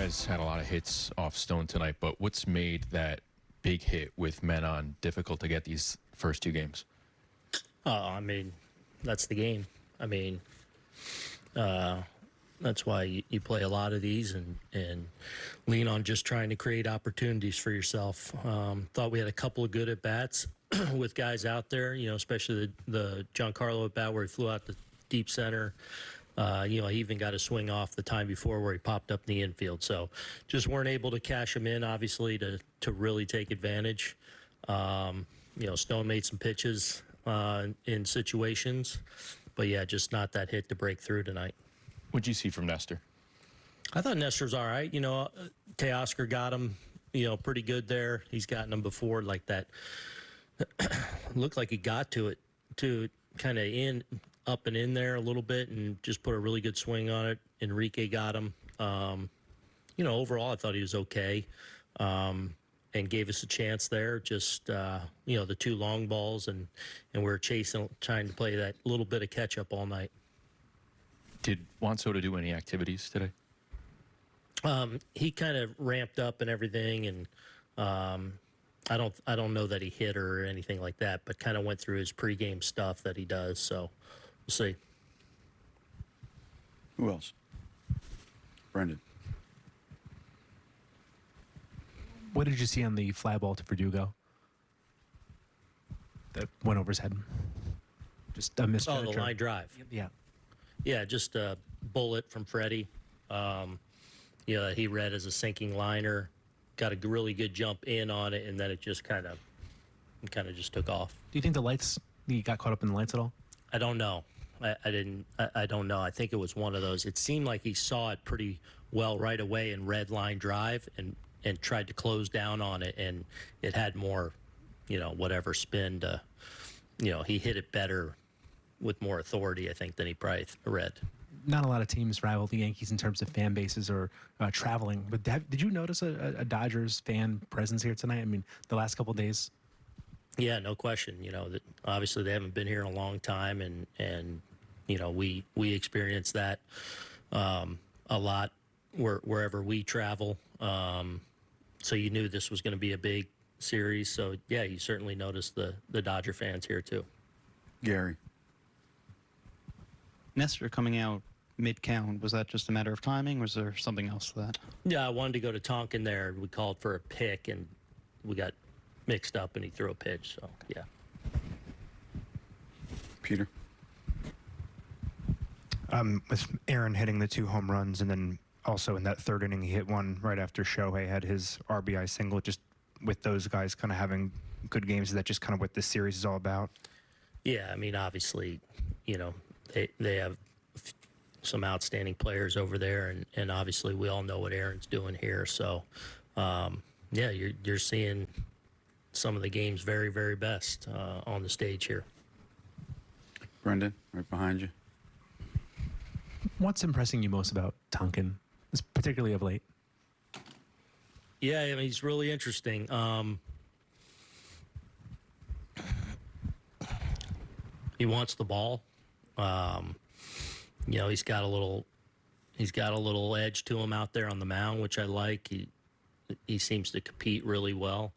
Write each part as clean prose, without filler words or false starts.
guys had a lot of hits off Stone tonight, but what's made that big hit with men on difficult to get these first two games? I mean, that's the game. I mean, that's why you play a lot of these and lean on just trying to create opportunities for yourself. Thought we had a couple of good at-bats with guys out there, especially the Giancarlo at-bat where he flew out the deep center. He even got a swing off the time before where he popped up in the infield. So just weren't able to cash him in, obviously, to really take advantage. Stone made some pitches in situations. But, yeah, just not that hit to break through tonight. What'd you see from Nestor? I thought Nestor's all right. Teoscar got him, pretty good there. He's gotten him before like that. Looked like he got to it, kind of up and in there a little bit and just put a really good swing on it. Enrique got him. Overall, I thought he was okay and gave us a chance there. Just, the two long balls, and we were trying to play that little bit of catch-up all night. Did Juan Soto do any activities today? He kind of ramped up and everything, and I don't know that he hit or anything like that, but kind of went through his pregame stuff that he does, so we'll see. Who else? Brendan. What did you see on the fly ball to Verdugo that went over his head? Just a misjudge. Oh, the line drive. Yeah. Yeah, just a bullet from Freddie. That he read as a sinking liner. Got a really good jump in on it, and then it just kind of just took off. Do you think he got caught up in the lights at all? I don't know. I don't know. I think it was one of those. It seemed like he saw it pretty well right away in red line drive and tried to close down on it, and it had more, whatever spin to, he hit it better with more authority, I think, than he probably read. Not a lot of teams rival the Yankees in terms of fan bases or traveling, but did you notice a Dodgers fan presence here tonight? I mean, the last couple of days? Yeah, no question. That obviously they haven't been here in a long time, and we experience that a lot wherever we travel. So you knew this was going to be a big series. So, yeah, you certainly noticed the Dodger fans here too. Gary. Nestor coming out mid-count, was that just a matter of timing, or was there something else to that? Yeah, I wanted to go to Tonkin there. We called for a pick, and we got mixed up, and he threw a pitch. So, yeah. Peter. With Aaron hitting the 2 home runs, and then also in that third inning, he hit one right after Shohei had his RBI single. Just with those guys kind of having good games, is that just kind of what this series is all about? Yeah, I mean, obviously, they have some outstanding players over there, and obviously we all know what Aaron's doing here. So, yeah, you're seeing some of the game's very, very best on the stage here. Brendan, right behind you. What's impressing you most about Tonkin, particularly of late? Yeah, I mean, he's really interesting. He wants the ball. He's got a little edge to him out there on the mound, which I like. He seems to compete really well.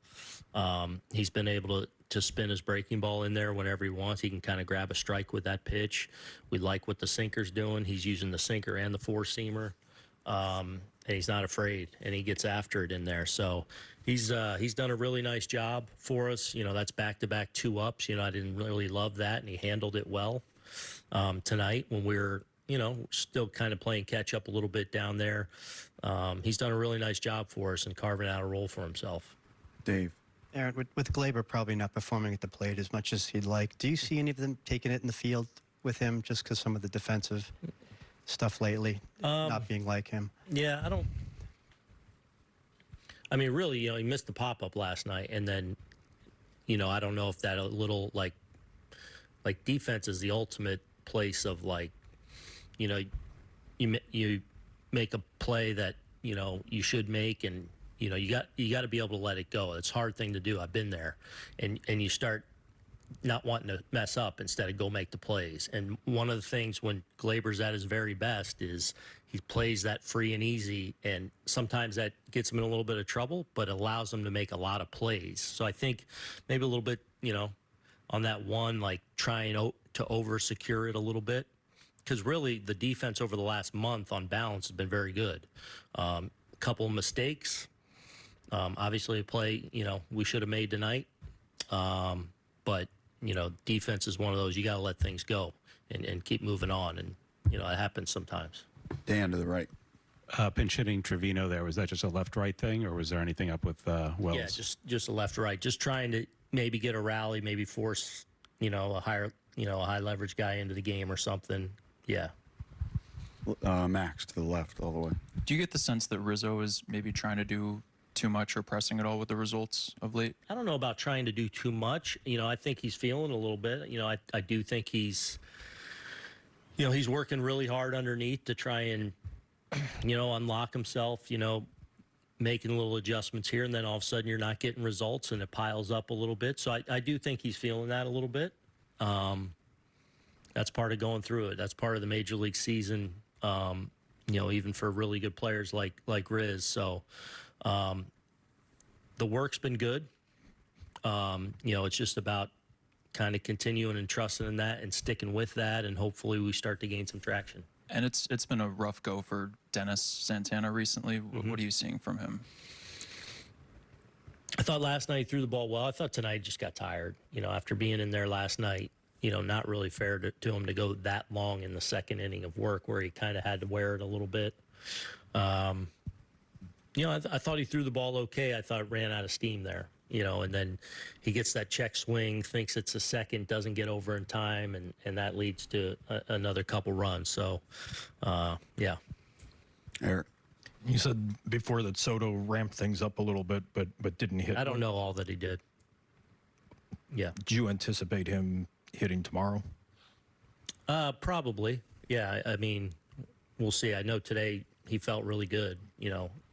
He's been able to spin his breaking ball in there whenever he wants. He can kind of grab a strike with that pitch. We like what the sinker's doing. He's using the sinker and the four-seamer, and he's not afraid, and he gets after it in there. So he's done a really nice job for us. That's back-to-back 2-ups. I didn't really love that, and he handled it well tonight when we were, still kind of playing catch-up a little bit down there. He's done a really nice job for us and carving out a role for himself. Dave. Aaron, with Glaber probably not performing at the plate as much as he'd like, do you see any of them taking it in the field with him just because some of the defensive stuff lately not being like him? Yeah, I don't. I mean, really, he missed the pop-up last night, and then, I don't know if that a little, like defense is the ultimate place of, you make a play that, you should make, and you got to be able to let it go. It's a hard thing to do. I've been there, and you start not wanting to mess up instead of go make the plays. And one of the things when Glaber's at his very best is he plays that free and easy, and sometimes that gets him in a little bit of trouble, but allows him to make a lot of plays. So I think maybe a little bit, on that one, like trying to over secure it a little bit, because really the defense over the last month on balance has been very good. A couple of mistakes, obviously a play we should have made tonight, but defense is one of those you got to let things go and keep moving on, and it happens sometimes. Dan to the right. Pinch hitting Trevino there, was that just a left-right thing, or was there anything up with Wells? Yeah, just a left-right, just trying to maybe get a rally, maybe force a higher a high leverage guy into the game or something. Yeah. Max to the left all the way. Do you get the sense that Rizzo is maybe trying to do too much or pressing at all with the results of late? I don't know about trying to do too much. I think he's feeling a little bit. I do think he's working really hard underneath to try and, unlock himself, making little adjustments here, and then all of a sudden you're not getting results and it piles up a little bit. So I do think he's feeling that a little bit. That's part of going through it. That's part of the major league season, even for really good players like Riz. So the work's been good. It's just about kind of continuing and trusting in that and sticking with that, and hopefully we start to gain some traction. And it's been a rough go for Dennis Santana recently. What are you seeing from him? I thought last night he threw the ball well. I thought tonight he just got tired, after being in there last night. Not really fair to him to go that long in the second inning of work where he kind of had to wear it a little bit. I thought he threw the ball okay. I thought it ran out of steam there, and then he gets that check swing, thinks it's a second, doesn't get over in time, and that leads to another couple runs. So, yeah. Eric. You said before that Soto ramped things up a little bit, but didn't hit. I don't know all that he did. Yeah. Do you anticipate him hitting tomorrow? Probably. Yeah. I mean, we'll see. I know today he felt really good.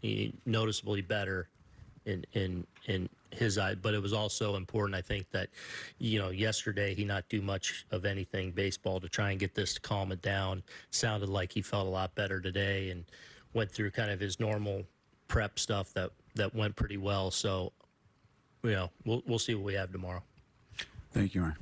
He noticeably better in his eye, but it was also important, I think, that yesterday he not do much of anything baseball to try and get this to calm it down. Sounded like he felt a lot better today and went through kind of his normal prep stuff that went pretty well. So we'll see what we have tomorrow. Thank you, Aaron.